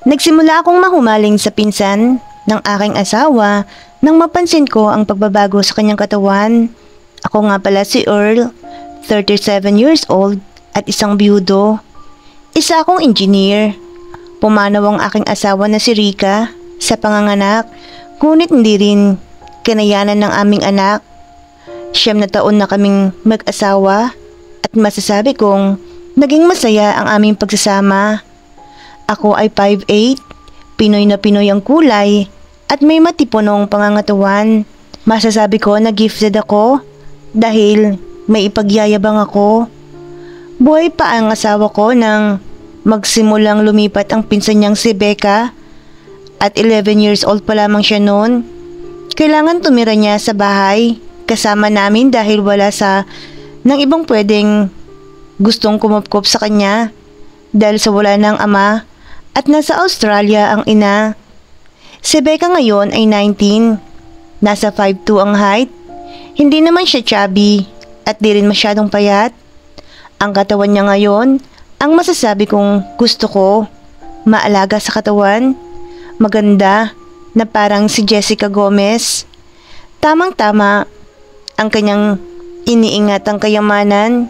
Nagsimula akong mahumaling sa pinsan ng aking asawa nang mapansin ko ang pagbabago sa kanyang katawan. Ako nga pala si Earl, 37 years old at isang byudo. Isa akong engineer. Pumanaw ang aking asawa na si Rica sa panganganak, ngunit hindi rin kinayanan ng aming anak. 9 na taon na kaming mag-asawa at masasabi kong naging masaya ang aming pagsasama. Ako ay 5'8", Pinoy na Pinoy ang kulay at may matipunong pangangatawan. Masasabi ko na gifted ako dahil may ipagyayabang ako. Buhay pa ang asawa ko nang magsimulang lumipat ang pinsan niyang si Becca at 11 years old pa lamang siya noon. Kailangan tumira niya sa bahay kasama namin dahil wala sa ng ibang pwedeng gustong kumupkop sa kanya dahil sa wala ng ama at nasa Australia ang ina. Si Becca ngayon ay 19. Nasa 5'2" ang height. Hindi naman siya chubby at di rin masyadong payat. Ang katawan niya ngayon, ang masasabi kong gusto ko, maalaga sa katawan, maganda na parang si Jessica Gomez. Tamang-tama ang kanyang iniingatang kayamanan.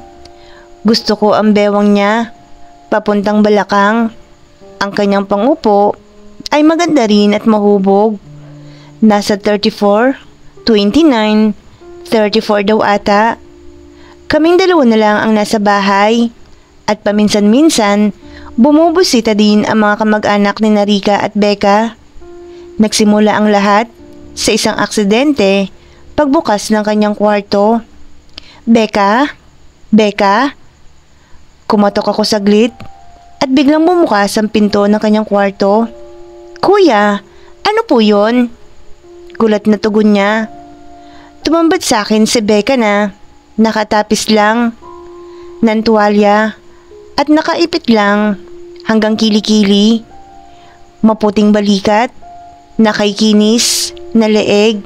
Gusto ko ang bewang niya, papuntang balakang. Ang kanyang pangupo ay maganda rin at mahubog. Nasa 34, 29, 34 daw ata. Kaming dalawa na lang ang nasa bahay at paminsan-minsan bumubusita din ang mga kamag-anak ni Rica at Becca. Nagsimula ang lahat sa isang aksidente pagbukas ng kanyang kwarto. Becca? Becca? Kumatok ako saglit at biglang bumukas ang pinto ng kanyang kwarto. Kuya, ano po yun? Gulat na tugon niya. Tumambad sa akin si Becca na nakatapis lang ng tuwalya at nakaipit lang hanggang kilikili. Maputing balikat, nakaikinis na leeg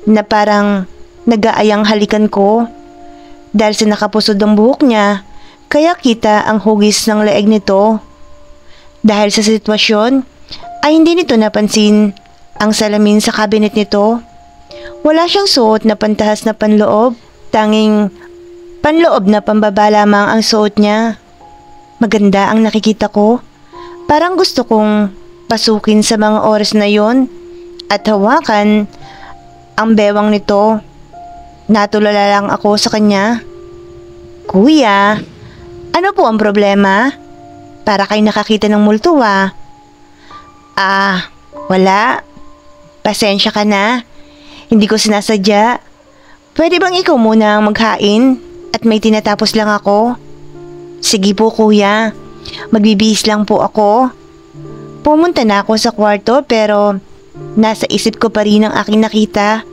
na parang nag-aayang halikan ko. Dahil sa nakapusod ang buhok niya, kaya kita ang hugis ng leeg nito. Dahil sa sitwasyon, ay hindi nito napansin ang salamin sa cabinet nito. Wala siyang suot na pantahas na panloob, tanging panloob na pambaba lamang ang suot niya. Maganda ang nakikita ko. Parang gusto kong pasukin sa mga oras na yon at hawakan ang bewang nito. Natulala lang ako sa kanya. Kuya, ano po ang problema? Para kayo nakakita ng multo ah. Wala. Pasensya ka na. Hindi ko sinasadya. Pwede bang ikaw muna ang maghain at may tinatapos lang ako? Sige po kuya. Magbibihis lang po ako. Pumunta na ako sa kwarto pero nasa isip ko pa rin ang aking nakita.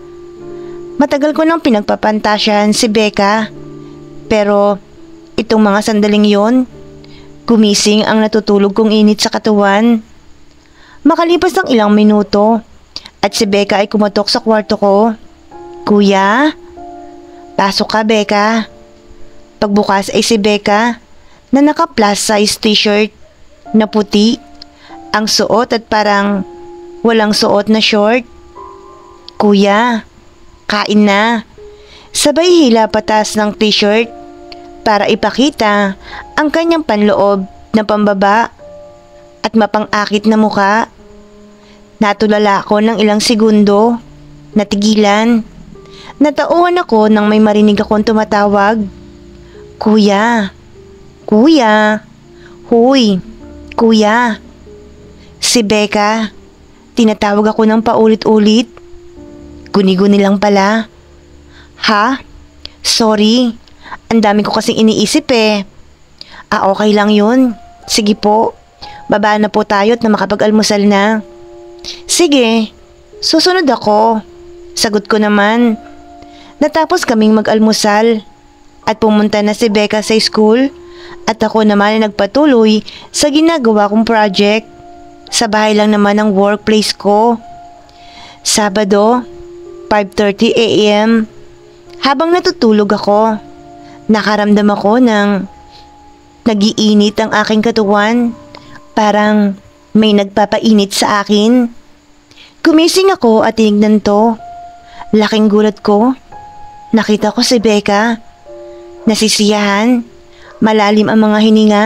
Matagal ko nang pinagpapantasyan si Becca. Pero itong mga sandaling yon, gumising ang natutulog kong init sa katawan. Makalipas ng ilang minuto at si Becca ay kumatok sa kwarto ko. Kuya? Pasok ka, Becca. Pagbukas ay si Becca na naka plus size t-shirt na puti ang suot at parang walang suot na short. Kuya, kain na. Sabay hila patas ng t-shirt para ipakita ang kanyang panloob na pambaba at mapang-akit na muka. Natulala ako ng ilang segundo. Natigilan. Natauhan ako nang may marinig akong tumatawag. Kuya! Kuya! Huy! Kuya! Si Becca. Tinatawag ako ng paulit-ulit. Guni-guni lang pala. Ha? Sorry. Ang dami ko kasing iniisip eh. Okay lang yun. Sige po. Baba na po tayo at na makapag-almusal na. Sige. Susunod ako. Sagot ko naman. Natapos kaming mag-almusal at pumunta na si Becca sa school at ako naman ay nagpatuloy sa ginagawa kong project. Sa bahay lang naman ang workplace ko. Sabado, 5:30 AM. Habang natutulog ako, nakaramdam ako ng nagiinit ang aking katawan. Parang May nagpapainit sa akin. Gumising ako at tinignan to. Laking gulat ko. Nakita ko si Becca. Nasisiyahan. Malalim ang mga hininga.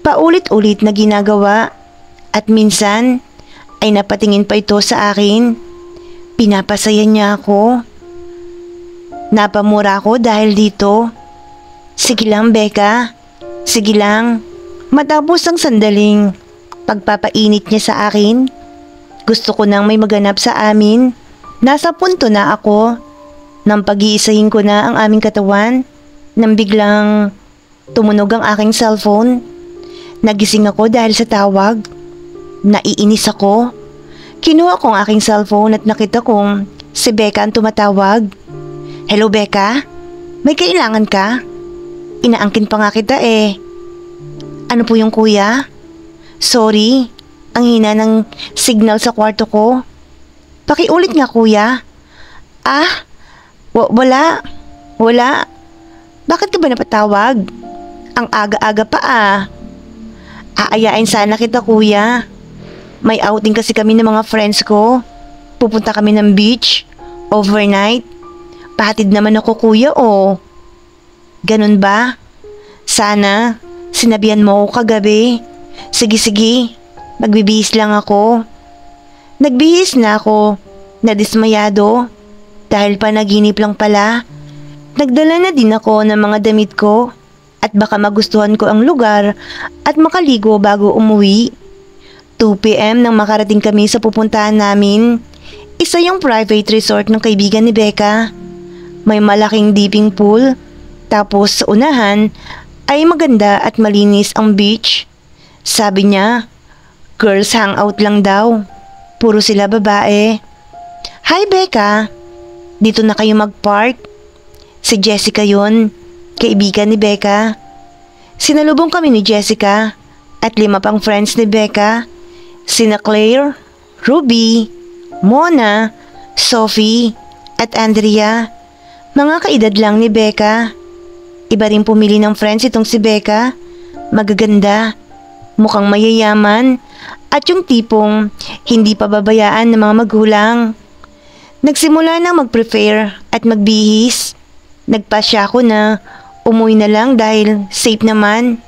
Paulit-ulit na ginagawa. At minsan ay napatingin pa ito sa akin. Pinapasaya niya ako. Napamura ako dahil dito. Sige lang, Becca. Sige lang. Matapos ang sandaling pagpapainit niya sa akin, gusto ko nang may maganap sa amin. Nasa punto na ako nang pag-iisahin ko na ang aming katawan nang biglang tumunog ang aking cellphone. Nagising ako dahil sa tawag. Naiinis ako. Kinuha ko ang aking cellphone at nakita kong si Becca ang tumatawag. Hello, Becca? May kailangan ka? Inaangkin pa nga kita eh. Ano po yung kuya? Sorry, ang hina ng signal sa kwarto ko. Pakiulit nga kuya. Wala. Bakit ka ba napatawag? Ang aga-aga pa ah. Aayain sana kita kuya. May outing kasi kami ng mga friends ko. Pupunta kami ng beach, overnight. Pahatid naman ako kuya oh. Ganun ba? Sana, sinabihan mo ako kagabi. Sige, magbibihis lang ako. Nagbihis na ako, nadismayado. Dahil panaginip lang pala. Nagdala na din ako ng mga damit ko. At baka magustuhan ko ang lugar at makaligo bago umuwi. 2 p.m. nang makarating kami sa pupuntahan namin. Isa yung private resort ng kaibigan ni Becca. May malaking dipping pool. Tapos sa unahan ay maganda at malinis ang beach. Sabi niya, girls hangout lang daw. Puro sila babae. Hi Becca, dito na kayo mag-park. Si Jessica yun, kaibigan ni Becca. Sinalubong kami ni Jessica at 5 pang friends ni Becca. Sina Claire, Ruby, Mona, Sophie at Andrea. Mga kaedad lang ni Becca. Iba rin pumili ng friends itong si Becca. Magaganda, mukhang mayayaman, at yung tipong hindi pababayaan ng mga magulang. Nagsimula nang mag-prepare at magbihis. Nagpasya ako na umuwi na lang dahil safe naman.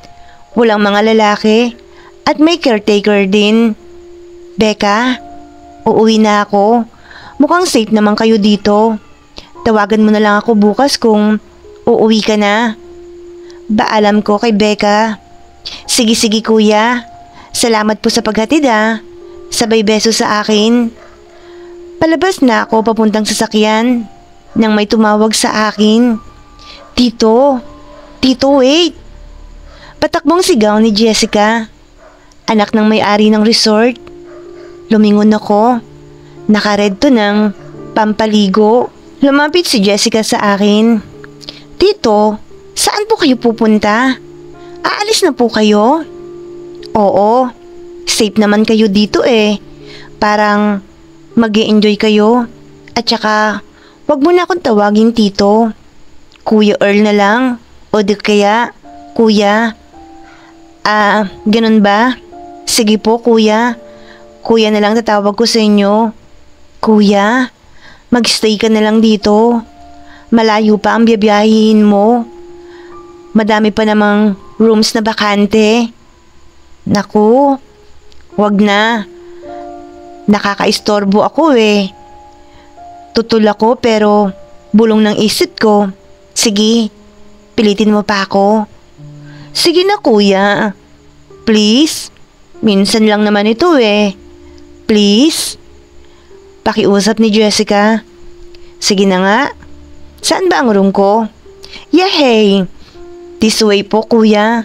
Walang mga lalaki at may caretaker din. Becca, uuwi na ako. Mukhang safe naman kayo dito. Tawagan mo na lang ako bukas kung uuwi ka na. Baalam ko kay Becca. Sige kuya. Salamat po sa paghatid ha. Sabay beso sa akin. Palabas na ako papuntang sasakyan nang may tumawag sa akin. Tito wait. Patakbong sigaw ni Jessica, anak ng may-ari ng resort. Lumingon ako. Naka-red to ng pampaligo. Lumapit si Jessica sa akin. Tito, saan po kayo pupunta? Aalis na po kayo? Oo, safe naman kayo dito eh. Parang mag-e-enjoy kayo. At saka, wag mo na akong tawagin tito. Kuya Earl na lang. O di kaya, kuya. Ganun ba? Sige po kuya. Kuya na lang tatawag ko sa inyo. Kuya, mag-stay ka na lang dito. Malayo pa ang biyabiyahin mo. Madami pa namang rooms na bakante. Naku, wag na. Nakakaistorbo ako eh. Tutul ako pero bulong ng isip ko. Sige, pilitin mo pa ako. Sige na kuya. Please, minsan lang naman ito eh. Please. Pakiusap ni Jessica. Sige na nga. Saan ba ang room ko? Yehey! This way po kuya.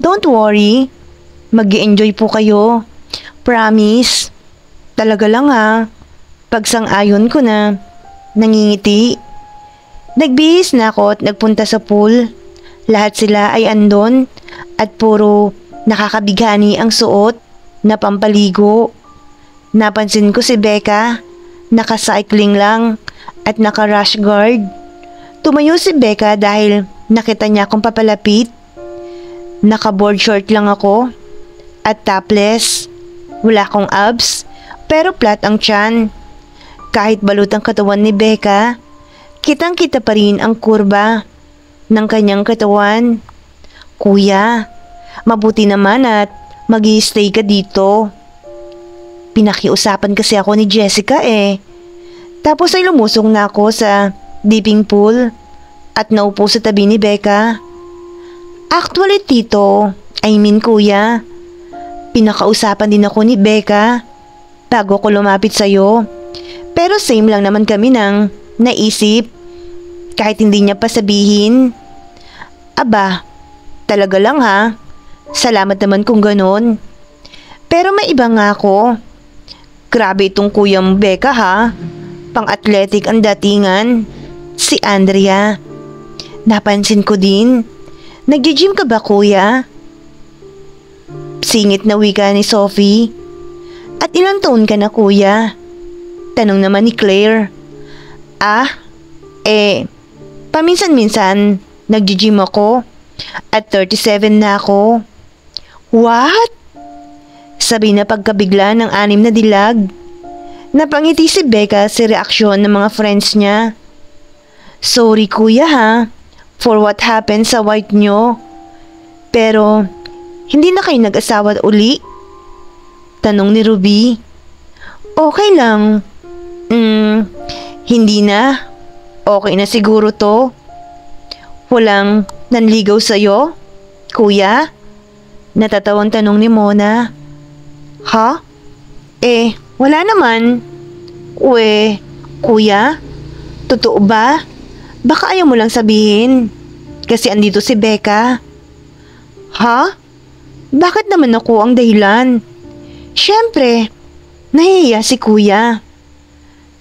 Don't worry. Mag-e-enjoy po kayo. Promise. Talaga lang ha. Pagsang-ayon ko na. Nangingiti. Nagbihis na ako at nagpunta sa pool. Lahat sila ay andon at puro nakakabighani ang suot na pampaligo. Napansin ko si Becca. Naka-cycling lang at naka-rash guard. Tumayo si Becca dahil nakita niya akong papalapit. Naka-board short lang ako at topless. Wala akong abs, pero flat ang tiyan. Kahit balot ang katawan ni Becca, kitang-kita pa rin ang kurba ng kanyang katawan. Kuya, mabuti naman at mag-i-stay ka dito. Pinakiusapan kasi ako ni Jessica eh. Tapos ay lumusong na ako sa dipping pool at naupo sa tabi ni Becca. Actually, tito, kuya, pinakausapan din ako ni Becca bago ko lumapit sa'yo. Pero same lang naman kami ng naisip kahit hindi niya pa sabihin. Aba, talaga lang ha. Salamat naman kung ganon. Pero may iba nga ako. Grabe itong kuyang Becca ha. Pang-athletic ang datingan. Si Andrea. Napansin ko din. Nag-gym ka ba kuya? Singit na wika ni Sophie. At ilang taon ka na kuya? Tanong naman ni Claire. Paminsan-minsan nag-gym ako. At 37 na ako. What? Sabi na pagkabigla ng 6 na dilag. Napangiti si Becca sa reaksyon ng mga friends niya. Sorry kuya ha, for what happened sa wife nyo. Pero, hindi na kayo nag-asawa uli? Tanong ni Ruby. Okay lang. Hindi na. Okay na siguro to. Walang nanligaw sa'yo, kuya? Natatawang tanong ni Mona. Ha? Wala naman. Kuya? Totoo ba? Baka ayaw mo lang sabihin. Kasi andito si Becca. Ha? Bakit naman ako ang dahilan? Siyempre, nahihiya si kuya.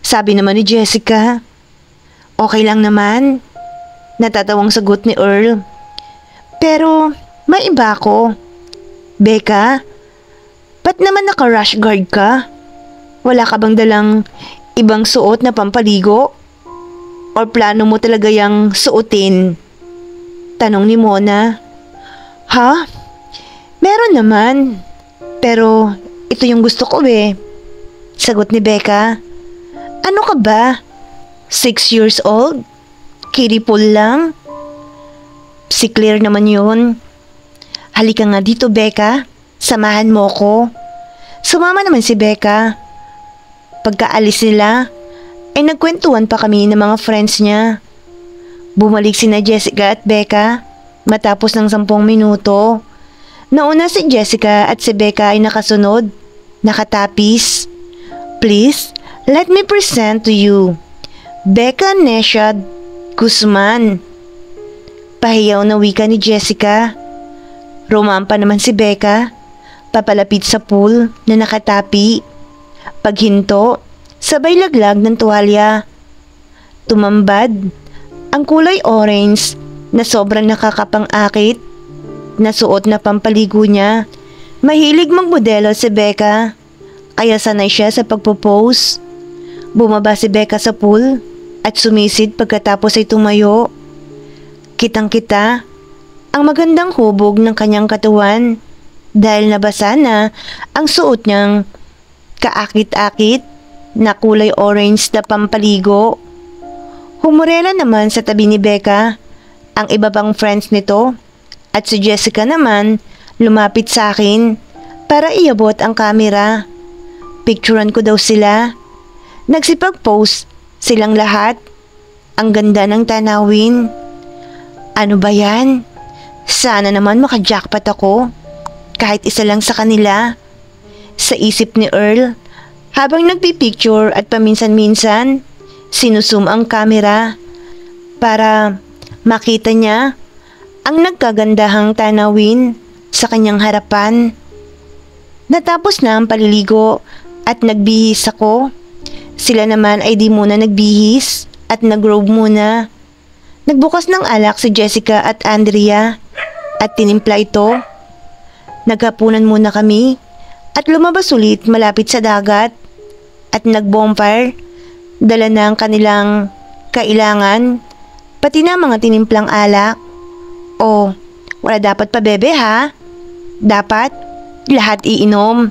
Sabi naman ni Jessica. Okay lang naman. Natatawang sagot ni Earl. Pero, may iba ako. Becca, ba't naman naka-rash guard ka? Wala ka bang dalang ibang suot na pampaligo? Or plano mo talaga yang suotin? Tanong ni Mona. Ha? Meron naman. Pero ito yung gusto ko eh. Sagot ni Becca. Ano ka ba? 6 years old? Kiddie pool lang? Si Claire naman yun. Halika nga dito Becca. Samahan mo ko. Sumama naman si Becca. Pagkaalis nila, ay nagkwentuhan pa kami ng mga friends niya. Bumalik sina Jessica at Becca matapos ng 10 minuto. Nauna si Jessica at si Becca ay nakasunod, nakatapis. Please, let me present to you, Becca Neshad Guzman. Pahiyaw na wika ni Jessica. Rumampa naman si Becca, papalapit sa pool na nakatapi. Paghinto, sabay laglag ng tuwalya. Tumambad, ang kulay orange na sobrang nakakapang-akit na suot na pampaligo niya. Mahilig magmodelo si Becca, kaya sanay siya sa pagpo-pose. Bumaba si Becca sa pool at sumisid pagkatapos ay tumayo. Kitang-kita ang magandang hubog ng kanyang katawan dahil nabasa na ang suot niyang kaakit-akit na kulay orange na pampaligo. Humurela naman sa tabi ni Becca ang iba pang friends nito at si Jessica naman lumapit sa akin para iabot ang kamera. Picturean ko daw sila. Nagsipag-pose silang lahat. Ang ganda ng tanawin. Ano ba yan? Sana naman maka-jackpot ako. Kahit isa lang sa kanila. Sa isip ni Earl, habang nagpipicture at paminsan-minsan, sinusum ang kamera para makita niya ang nagkagandahang tanawin sa kanyang harapan. Natapos na ang paliligo at nagbihis ako. Sila naman ay di muna nagbihis at nagrobe muna. Nagbukas ng alak si Jessica at Andrea at tinimpla ito. Naghapunan muna kami at lumabas ulit malapit sa dagat at nag-bonfire. Dala na ang kanilang kailangan, pati na mga tinimplang alak. Oh, wala dapat pa bebe ha? Dapat lahat iinom.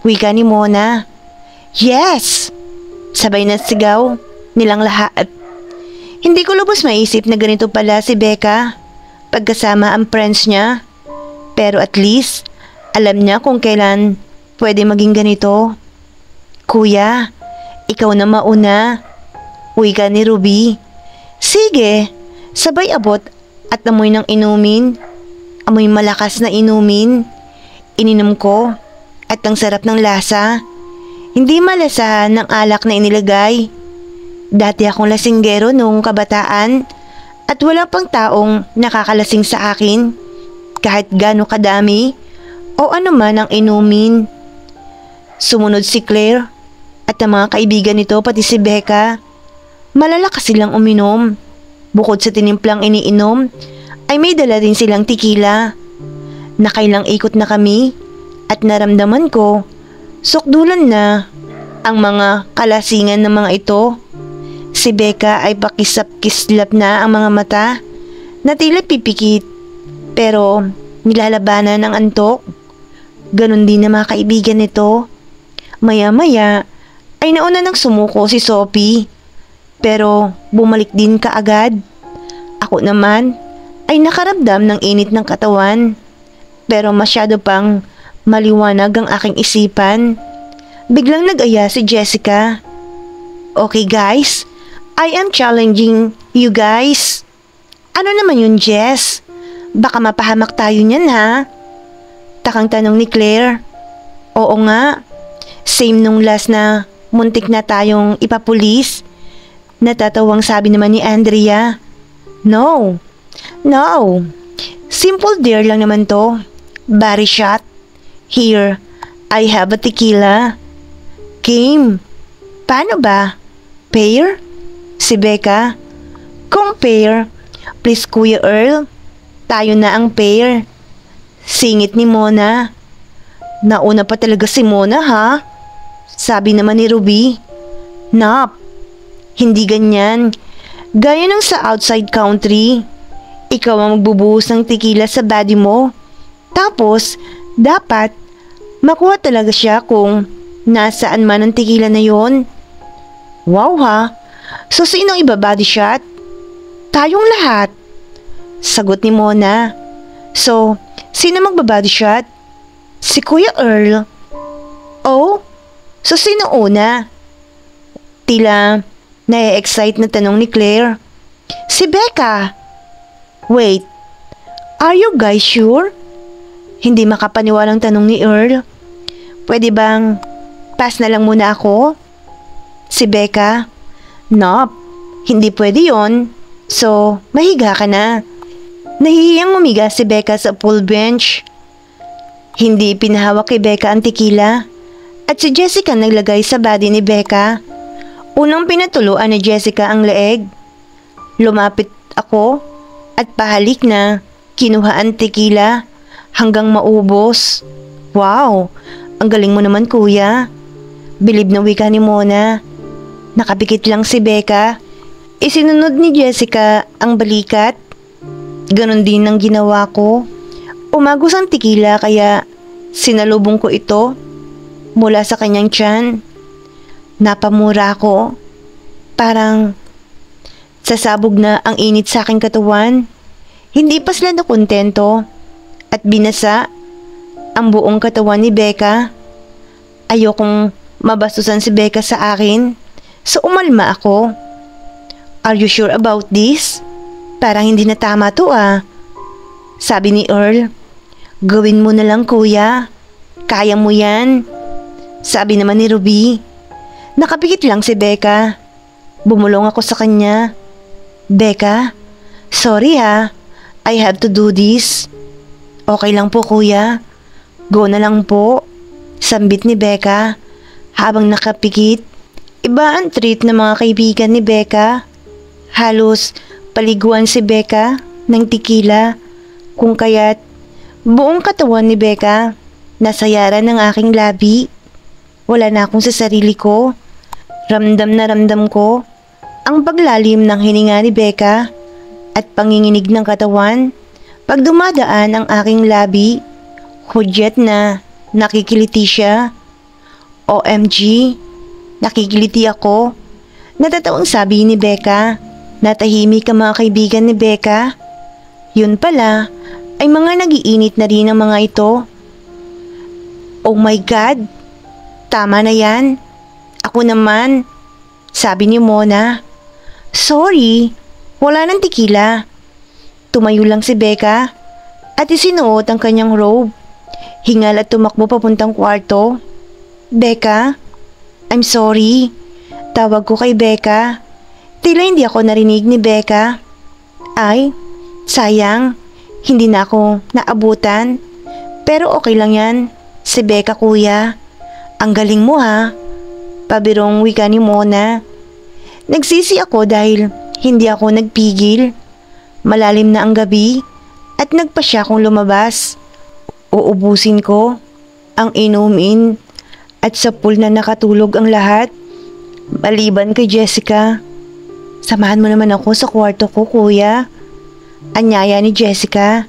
Wika ni Mona. Yes! Sabay na sigaw nilang lahat. Hindi ko lubos maisip na ganito pala si Becca pagkasama ang friends niya. Pero at least, alam niya kung kailan pwede maging ganito. Kuya, ikaw na mauna. Wika ni Ruby. Sige, sabay abot at amoy ng inumin. Amoy malakas na inumin. Ininom ko at ang sarap ng lasa. Hindi malasahan ng alak na inilagay. Dati akong lasinggero noong kabataan at wala pang taong nakakalasing sa akin kahit gaano kadami o ano man ang inumin. Sumunod si Claire at ang mga kaibigan nito pati si Becca. Malalakas silang uminom. Bukod sa tinimplang iniinom ay may dala din silang tequila. Nakailang ikot na kami at naramdaman ko sukdulan na ang mga kalasingan ng mga ito. Si Becca ay pakisap-kislap na ang mga mata na tila pipikit pero nilalabanan ng antok. Ganon din ang mga kaibigan nito. Maya-maya ay nauna nang sumuko si Sophie pero bumalik din kaagad. Ako naman ay nakaramdam ng init ng katawan pero masyado pang maliwanag ang aking isipan. Biglang nag-aya si Jessica. Okay guys, I am challenging you guys. Ano naman yun, Jess? Baka mapahamak tayo niyan ha? Takang tanong ni Claire. Oo nga, same nung last na muntik na tayong ipapulis. Natatawang sabi naman ni Andrea. No, simple dare lang naman to. Body shot. Here, I have a tequila. Game. Paano ba? Pair? Si Becca. Kung pair, please Kuya Earl. Tayo na ang pair. Singit ni Mona. Nauna pa talaga si Mona ha? Sabi naman ni Ruby. Nap, hindi ganyan. Gaya ng sa outside country. Ikaw ang magbubuhos ng tequila sa body mo. Tapos, dapat makuha talaga siya kung nasaan man ang tequila na yon. Wow ha? So sino ang iba-body shot? Tayong lahat. Sagot ni Mona. So, sino magba-body shot? Si Kuya Earl. Oh? So sino una? Tila na-excite na tanong ni Claire. Si Becca. Wait, are you guys sure? Hindi makapaniwalang tanong ni Earl. Pwede bang pass na lang muna ako? Si Becca. Nope, hindi pwede yon. So, mahiga ka na. Nahihiyang umiga si Becca sa pool bench. Hindi pinahawak kay Becca ang tequila at si Jessica naglagay sa body ni Becca. Unang pinatuluan ni Jessica ang leeg. Lumapit ako at pahalik na kinuha ang tequila hanggang maubos. Wow, ang galing mo naman kuya. Bilib na wika ni Mona. Nakapikit lang si Becca. Isinunod ni Jessica ang balikat. Ganon din ang ginawa ko. Umagos ang tequila kaya sinalubong ko ito mula sa kanyang tiyan. Napamura ko. Parang sasabog na ang init sa aking katawan. Hindi pa sila nakontento at binasa ang buong katawan ni Becca. Ayokong mabastusan si Becca sa akin. So umalma ako. Are you sure about this? Parang hindi na tama to ah. Sabi ni Earl. Gawin mo na lang kuya. Kaya mo yan. Sabi naman ni Ruby. Nakapikit lang si Becca. Bumulong ako sa kanya. Becca, sorry ha. I have to do this. Okay lang po kuya. Go na lang po. Sambit ni Becca habang nakapikit. Iba ang treat ng mga kaibigan ni Becca. Halos paliguan si Becca ng tequila. Kung kaya't buong katawan ni Becca nasayaran ng aking labi. Wala na akong sa sarili ko. Ramdam na ramdam ko ang paglalim ng hininga ni Becca at panginginig ng katawan pag dumadaan ang aking labi. Hudyat na nakikiliti siya. OMG, nakikiliti ako. Natataong sabi ni Becca. Natahimik ang mga kaibigan ni Becca. Yun pala, ay mga nagiinit na rin ang mga ito. Oh my God! Tama na yan. Ako naman, sabi ni Mona. Sorry, wala nang tekila. Tumayo lang si Becca at isinuot ang kanyang robe. Hingal at tumakbo papuntang kwarto. Becca, I'm sorry. Tawag ko kay Becca. Tila hindi ako narinig ni Becca. Ay, sayang. Hindi na ako naabutan. Pero okay lang yan. Si Becca, kuya. Ang galing mo ha. Pabirong wika ni Mona. Nagsisi ako dahil hindi ako nagpigil. Malalim na ang gabi at nagpa siya akong lumabas. Uubusin ko ang inumin at sa pool na nakatulog ang lahat. Maliban kay Jessica. Samahan mo naman ako sa kwarto ko, kuya. Anyaya ni Jessica.